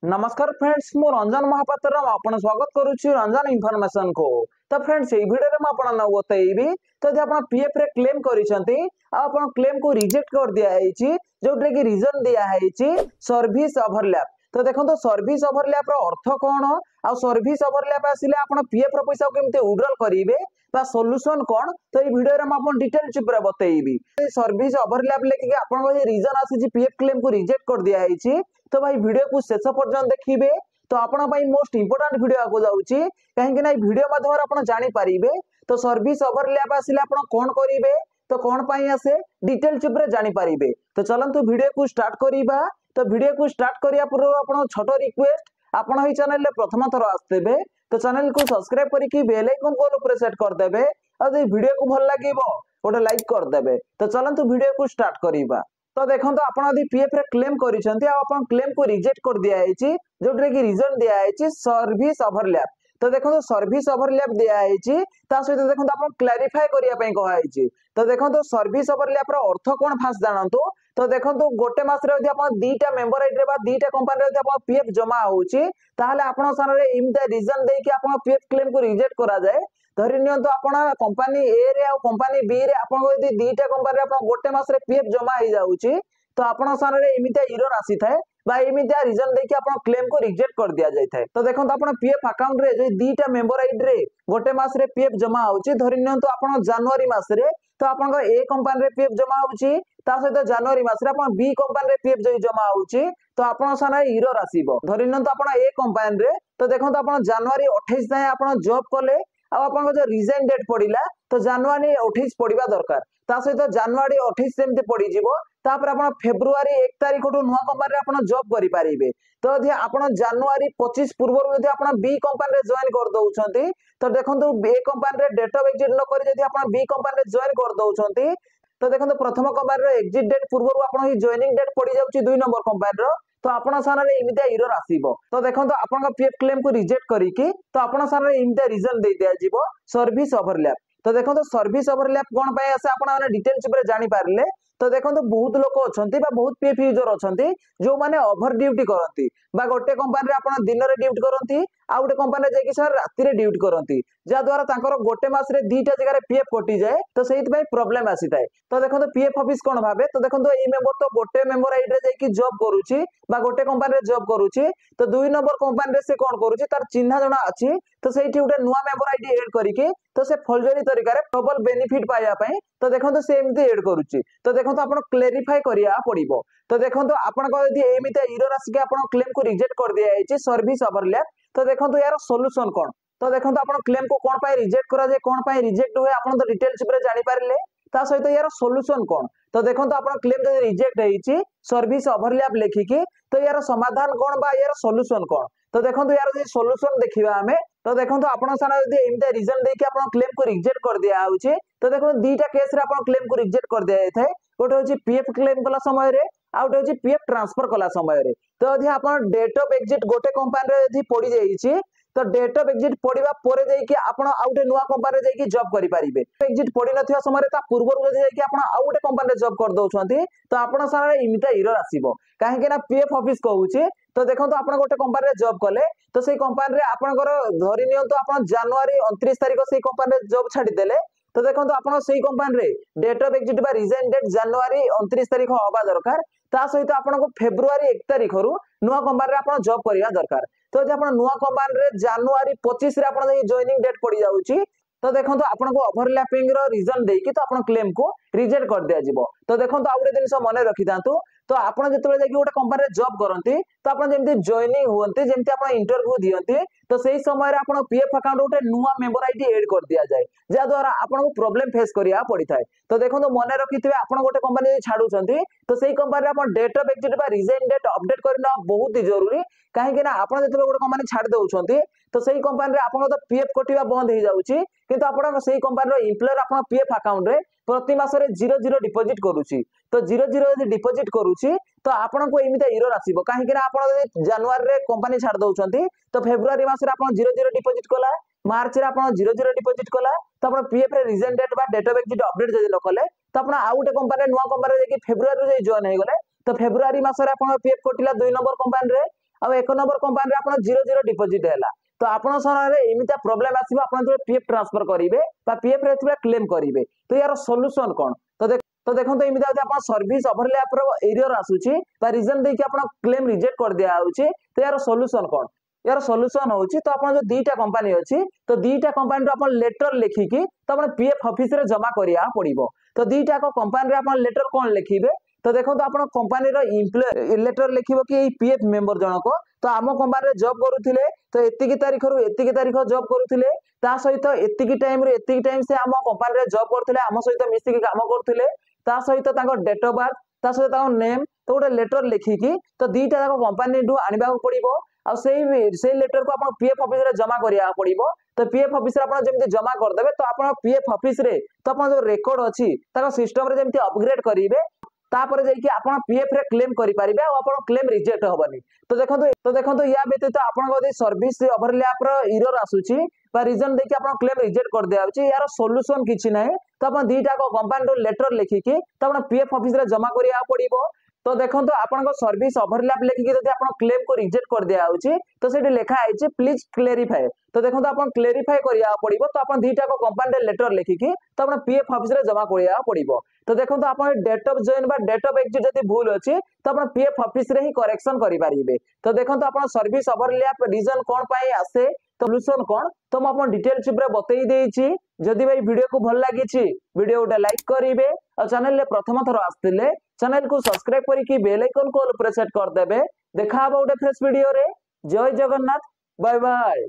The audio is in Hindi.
नमस्कार फ्रेंड्स मु रंजन महापात्र आपण स्वागत करुच्ची रंजन इनफॉरमेशन को। तो फ्रेंड्स ये वीडियो रे आपण बतैबी तो यदि आपण पीएफ रे क्लेम करिसंती आपण क्लेम को रिजेक्ट कर दिया हैची जोटे कि रीजन दिया हैची सर्विस ओवरलैप। तो देखो सर्विस ओवरलैप रो अर्थ कोन आ सर्विस ओवरलैप आसिले आपण पीएफ रो पैसा केमते विड्रॉल करिवे बा सॉल्यूशन कोन तो ये वीडियो रे हम आपण डिटेल चिप्रा बतैबी। सर्विस ओवरलैप लेके आपण को रीजन आसी पीएफ क्लेम को रिजेक्ट कर दिया हैची तो भाई वीडियो को शेष पर्यंत देखिए तो आपण मोस्ट इंपोर्टेंट वीडियो आगो जाउची कहीं ना वीडियो माध्यम आपण जानि परिबे तो सर्विस ओवरलैप आसिले आपण कोन करिवे तो कोन पई आसे डिटेल चिप्रे जानि परिबे। तो चलंतु वीडियो को स्टार्ट करिबा। तो वीडियो को स्टार्ट करिया पूर्व आपण छोटो रिक्वेस्ट आपण ही चैनल ले प्रथम थर आस्तेबे तो चैनल को सब्सक्राइब करिकि बेल आइकन को ऊपर सेट कर देबे और वीडियो को भल लागिवो गोटे लाइक कर देबे। तो चलंतु वीडियो को स्टार्ट करिबा। तो देखो आपण यदि पीएफ रे क्लेम करिसेंती आपण क्लेम को रिजेक्ट कर दिया हैची जोटे कि रीजन दिया हैची सर्विस ओवरलैप। तो देखो सर्विस ओवरलैप दिया हैची ता सहित देखो आपण क्लैरिफाई करिया पई कहा हैची। तो देखो सर्विस ओवरलैप रो अर्थ कोन फास्ट जानंतु। तो देखो गोटे मास रे यदि आपण दीटा मेंबर आईडी रे बा दीटा कंपनी रे यदि आपण पीएफ जमा होउची ताहाले आपण सारे इमता रीजन देई कि आपण पीएफ क्लेम को रिजेक्ट करा जाए। धरि नियंतु आपण कंपनी ए रे आ कंपनी बी रे आपण यदि दीटा कंपनी रे आपण गोटे मास रे पीएफ जमा हो जाउची तो आपण सारे इमिता एरर आसी थाए बा इमिता रीजन देकी आपण क्लेम को रिजेक्ट कर दिया जाय थाए। तो देखो आपण पीएफ अकाउंट रे जे दीटा मेंबर आईडी रे गोटे मास रे पीएफ जमा होउची धरि नियंतु आपण जनवरी मास रे तो आपण ए कंपनी रे पीएफ जमा होउची ता सहित जनवरी मास रे आपण बी कंपनी रे पीएफ जे जमा होउची तो आपण सारे एरर आसीबो। धरि नियंतु आपण ए कंपनी रे तो देखो आपण जनवरी 28 जाय आपण जॉब कले आपन जो रिजाइन डेट पड़िला तो जनवरी 28 पड़िबा दरकार ता सहित जनवरी 28 सेमते पड़ी जिवो तापर आपण फेब्रुआरी 1 तारिख को नुवा कंपनी रे आपण जॉब करि परिबे। तो यदि आपण जनवरी 25 पूर्व यदि आपण बी कंपनी रे जॉइन कर दउछंती तो देखंतु बी कंपनी रे डेट ऑफ एग्जिट न करी यदि आपण बी कंपनी रे जॉइन कर दउछंती तो देखंतु प्रथम कंपनी रे एग्जिट डेट पूर्व आपण ही जॉइनिंग डेट पड़ी जाउची 2 नंबर कंपनी रो तो आपण सारे इमिता एरर आसीबो। तो देखंतु आपण पीएफ क्लेम को रिजेक्ट करिकि तो आपण सारे इमिता रीजन दे दिया जिवो सर्विस ओवरलैप। तो देखो सर्विस ओवरलैप कोन पय आसे आपण माने डिटेल्स ऊपर जानि पारले। तो देखो बहुत लोक अछंती बा बहुत पीएफ यूजर अछंती जो माने ओवर ड्यूटी करंती बा गोटे कंपनी रे आपण दिन रे ड्यूटी करंती आ गोटे कंपनी रे जेकी सर राति रे ड्यूटी करंती जा द्वारा तांकर गोटे मास रे दीटा जगह रे पीएफ कटि जाए तो सेहित पय प्रॉब्लम आसी थाए। तो देखो पीएफ ऑफिस कोन भाबे तो देखो ए मेंबर तो गोटे मेंबर आईडी रे जेकी जॉब करूची बा गोटे कंपनी रे जॉब करूची तो 2 नंबर कंपनी रे से कोन करूची तार चिन्हा जणा अछि तो सेठी गोटे नुवा मेंबर आईडी ऐड करिके तो से फॉर्जरी तरीका रे डबल बेनिफिट पाया पई तो देखो से एमती ऐड करूची। तो देखो आपण क्लेरिफाई करिया पड़िबो। तो देखो आपण को यदि एमिता एरर आसी के आपण क्लेम को रिजेक्ट कर दिया हैची सर्विस ओवरलैप तो देखो यार सॉल्यूशन कोन। तो देखो आपण क्लेम को कोन पाई रिजेक्ट करा जाय कोन पाई रिजेक्ट हुए आपण तो डिटेल्स ऊपर जानि पारले ता सहित यार सॉल्यूशन कोन। तो देखो आपण क्लेम जदि रिजेक्ट हेची सर्विस ओवरलैप लेखिकी तो यार समाधान कोन बा यार सॉल्यूशन कोन। तो देखो यार जे सॉल्यूशन देखिबा हमें तो देखो आपण सारा यदि एमिता रीजन देके आपण क्लेम को रिजेक्ट कर दिया होची तो देखो दीटा केस रे आपण क्लेम को रिजेक्ट कर दिया थाए गोटे होची पीएफ क्लेम कला समय रे आ गोटे होची पीएफ ट्रांसफर कला समय रे। तो यदि आपण डेट ऑफ एग्जिट गोटे कंपनी रे यदि पड़ी जाईची तो डेट ऑफ एग्जिट पड़िबा पोरे जाई कि आपण आ गोटे नुवा कंपनी रे जाई कि जॉब करि परिबे। एग्जिट पड़ी नथिया समय रे ता पूर्व रो जाई कि आपण आ गोटे कंपनी रे जॉब कर दउछंती तो आपण सारा इमिता एरर आसीबो काहे कि ना पीएफ ऑफिस कहूची। तो देखो आपण गोटे कंपनी रे जॉब कले तो सेही कंपनी रे आपनकर धरि नियंतु आपण जनवरी 29 तारिख सेही कंपनी रे जॉब छाडी देले तो देखो आपण सेही कंपनी रे डेट ऑफ एग्जिट बा रिजाइन डेट जनवरी 29 तारिख होबा दरकार ता सहित आपण को फेब्रुआरी 1 तारिख रु नुवा कंपनी रे आपण जॉब करिया दरकार। तो यदि आपण नुवा कंपनी रे जनवरी 25 रे आपण जॉइनिंग डेट पड़ी जाउची तो देखो आपण को ओवरलैपिंग रो रीजन देकी तो आपण क्लेम को रिजेक्ट कर दिया जिवो। तो देखो आ गोटे जिंस मन रखि दांतु तो आपण जेतबे जाकी गोटे कंपनी रे जॉब करंती तो आपण जेमति जॉइनिंग होंती जेमति आपण इंटरव्यू दियंती तो सेही समय रे आपण पीएफ अकाउंट गोटे नुवा मेंबर आईडी ऐड कर दिया जाए जा द्वारा आपण को प्रॉब्लम फेस करिया पड़ी थाए। तो देखो मन रखिथिबे आपण गोटे कंपनी जे छाडुचंती तो सेही कंपनी रे आपण डेट ऑफ एग्जिट बा रिजाइन डेट अपडेट करना बहुत ही जरूरी काहे कि ना आपण जेतबे गोटे कंपनी छाड दउछंती तो सेही कंपनी रे आपण तो पीएफ कटिवा बंद हो जाउची किंतु आपण सेही कंपनी रो एम्प्लॉयर आपण पीएफ अकाउंट रे प्रति मास रे 00 डिपॉजिट करूची तो 00 यदि डिपॉजिट करूची तो आपण को एमिता एरर आसीबो काहे कि ना आपण जनवरी रे कंपनी छाड दउछंती तो फेब्रुआरी मास रे आपण 00 डिपॉजिट कला मार्च रे आपण 00 डिपॉजिट कला तो आपण पीएफ रे रिजाइन डेट बा डेट ऑफ एग्जिट अपडेट जदि न कले तो आपण आ गोटे कंपनी रे नुवा कंपनी रे कि फेब्रुआरी रे जॉइन हे गले तो फेब्रुआरी मास रे आपण पीएफ कटिला 2 नंबर कंपनी रे आ 1 नंबर कंपनी रे आपण 00 डिपॉजिट हैला तो आपण सरारे एमिता प्रॉब्लम आसीबो आपण जो पीएफ ट्रांसफर करिवे बा पीएफ रे थुबा क्लेम करिवे तो यार सॉल्यूशन कोन तो देखो एमिता जदि आपण सर्विस ओवरलैप रो एरर आसुची बा रीजन दे कि आपण क्लेम रिजेक्ट कर दिया होची तो यार सॉल्यूशन कोन यार सॉल्यूशन होची तो आपण जो दीटा कंपनी अछि तो दीटा कंपनी रो आपण लेटर लिखिकी तो आपण पीएफ ऑफिस रे जमा करिया पड़िबो तो दीटा को कंपनी रे आपण लेटर कोन लिखिबे तो देखो तो आपण कंपनी रो एम्प्लॉय लेटर लिखिबो कि ए पीएफ मेंबर जनको तो आम कंपनी रे जॉब करूथिले तो एतिकी तारीख रु एतिकी तारीख जॉब करूथिले ता सहित एतिकी टाइम रे एतिकी टाइम से आम कंपनी रे जॉब करथिले आम सहित मिसिकी काम करथिले ता सहित ताको डेट ऑफ बर्थ ता सहित ताको नेम तो गोटे लेटर लिखिकी तो दीटा जाक कंपनी डू आनिबा पड़िबो आ से लेटर को आपण पीएफ ऑफिस रे जमा करिया पड़िबो तो पीएफ ऑफिस रे आपण जेमति जमा कर देबे तो आपण पीएफ ऑफिस रे तो आपण जो रिकॉर्ड अछि ताको सिस्टम रे जेमति अपग्रेड करिवे तापर जाइए आपण पीएफ रे क्लेम करि परिबे आ आपण क्लेम रिजेक्ट होबनी तो देखंतु या व्यतीत आपण गदि सर्विस ओवरलैप रो एरर आसुची बा रीजन देखि आपण क्लेम रिजेक्ट कर दिया होची यार सॉल्यूशन किछि नै तो आपण दीटा को कंपनी रो लेटर लिखिकी तो आपण पीएफ ऑफिस रे जमा करिया पड़िबो तो देखंतु आपण सर्विस ओवरलैप लिखिकी जदि आपण क्लेम को रिजेक्ट कर दिया होची तो सेठी लिखा आइछि प्लीज क्लेरिफाई तो देखंतु आपण क्लेरिफाई करिया पड़िबो तो आपण दीटा को कंपनी रे लेटर लिखिकी तो आपण पीएफ ऑफिस रे जमा करिया पड़िबो तो देखंतु आपण डेट ऑफ जॉइन बा डेट ऑफ एग्जिट जदि भूल अछि तो आपण पीएफ ऑफिस रे ही करेक्शन करि परिबे तो देखंतु आपण सर्विस ओवरलैप रीजन कोन पई आसे तो सॉल्यूशन कोन तो म आपण डिटेल चिप रे बतई देछि जदि भाई वीडियो को भल लागिछि वीडियो उटा लाइक करिवे और चैनल रे प्रथम थरो आस्तिले चैनल को सब्सक्राइब करिकि बेल आइकन को ऑल प्रेस कर देबे देखा बा उटे फ्रेश वीडियो रे जय जगन्नाथ बाय बाय।